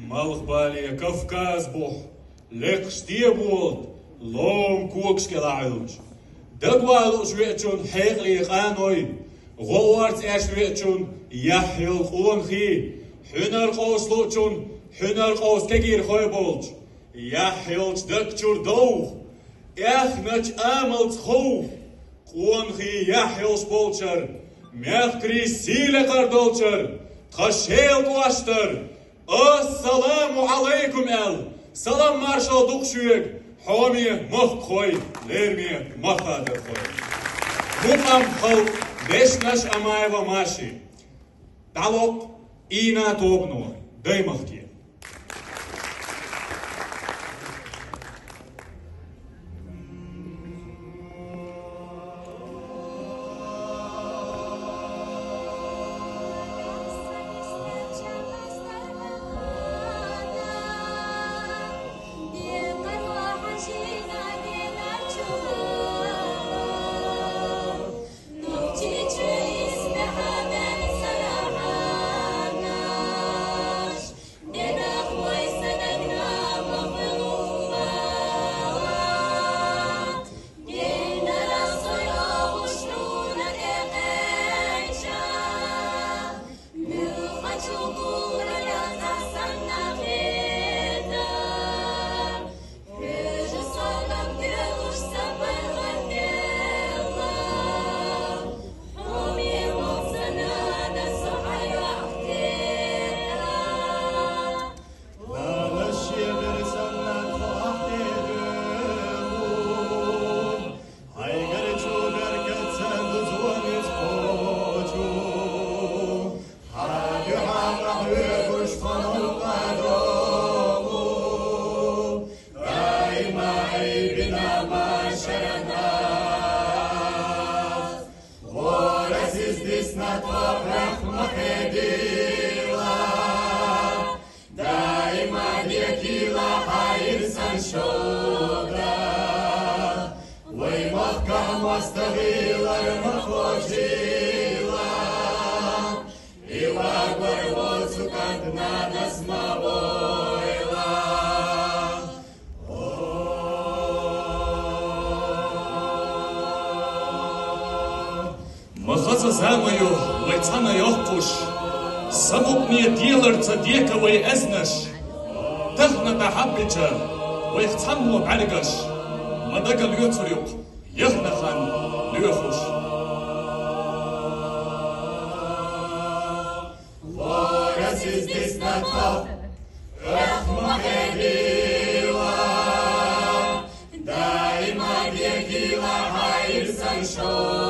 مالخبالي كفكاز بوح لك شتيبولت لوم كوكش كلاعلوش دقوالو شويتشون حيقلي قانوي غوارت اشويتشون يحيل قونخي حنر قوسلوتشون حنر قوس كجير خوي بولج يحيلش دكتور دوغ اخنج املت خوف قونخي يحيلش بولشر ميخكري سيلة قردولشر تخشيل قواشتر السلام عليكم سلام مارشال دوخشويق حوامي مخ خوي ليرمي مخادر خوي مقام خلق بشنش امايوا ماشي دالوق اينا توبنور دايمخكي مخزة زاميو ويتانا يوقوش سبقني ديلر تصديك ويأزنش تخنا تحبجة ويختمو بعرقش مدق اليوتريق يخنا خان ليوخوش What is this not of رحمة ديلا دائما يجيلا حير سنشو